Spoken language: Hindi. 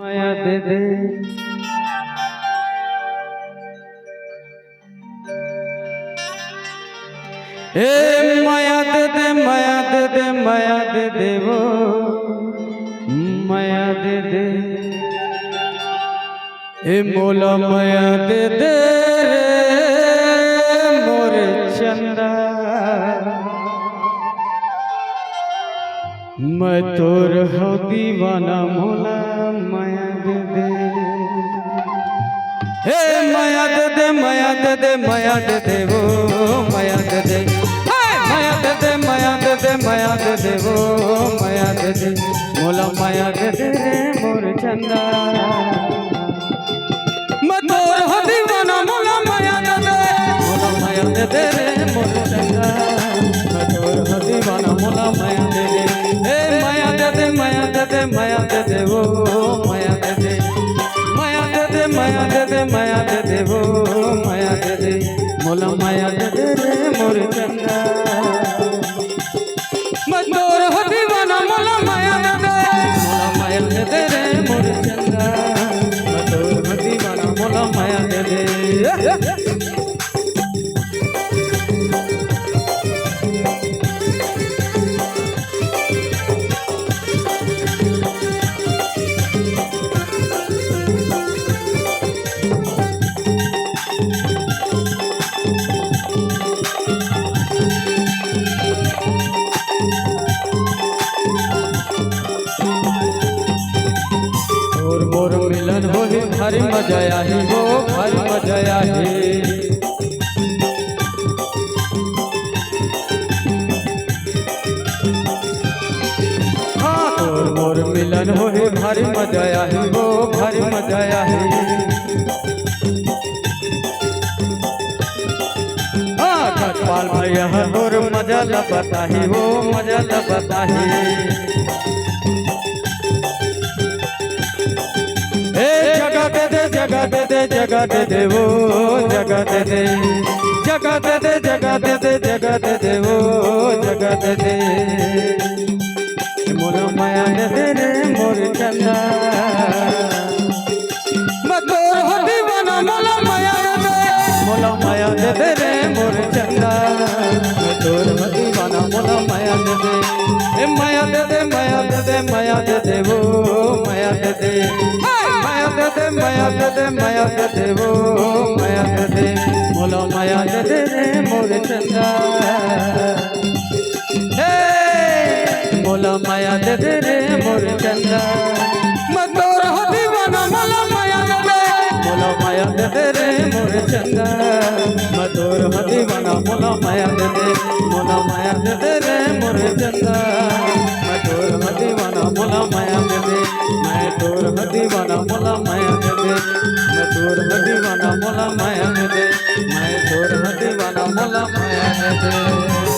माया दे दे ए माया दे दे माया दे दे माया दे दे वो माया दे दे ए मोला माया दे दे मोरे चंदा मैं तोर हो दीवाना मोला माया दे दे हे माया दे दे माया दे दे माया दे दे वो माया दे दे माया दे दे माया दे दे माया दे दे वो माया दे दे मोला माया दे दे मोर चंदा मैं तोर हो दीवाना मोला माया दे दे मोला माया दे दे मोर चंदा मैं तोर हो दीवाना मोला माया दे दे हे माया दे दे माया दे दे माया दे दे वो माया दे दे माया दे दे माया दे दे माया दे दे वो माया दे दे मोला माया दे दे मोर चंदा मैं तोर हो दीवाना मोला माया दे दे मोला माया दे दे मोर चंदा मैं तोर हो दीवाना मोला माया दे दे मोर मिलन हो भारी मजा आही हो भारी मजा आही हाँ तोर मोर मिलन हो भारी मजा आही हो भारी मजा आही हाँ खटपाल भैया तोर मजा लपताही हो मजा लपताही जगह दे दे जगह दे दे जगह दे दे वो जगह दे दे जगह दे दे जगह दे दे जगह दे दे वो जगह दे दे मोला माया दे दे रे मोर चंदा मैं तोर हो दीवाना मोला माया दे दे मोला माया दे दे रे मोर चंदा मैं तोर हो दीवाना मोला माया दे दे ए माया दे दे माया दे दे माया दे दे वो माया दे दे माया दे दे माया दे दे माया दे दे वो माया दे दे मोला माया दे दे रे मोर चंदा हे मोला माया दे दे रे मोर चंदा मैं तोर हो दीवाना मोला माया दे दे मोला माया दे दे रे मोर चंदा मैं तोर हो दीवाना मोला माया दे दे मोला माया दे दे रे मोर चंदा मैं तोर हो दीवाना मोला माया दे दे मैं तोर हो दीवाना मोला माया दे दे मैं तोर हो दीवाना मोला माया दे दे मैं तोर हो दीवाना मोला माया दे दे।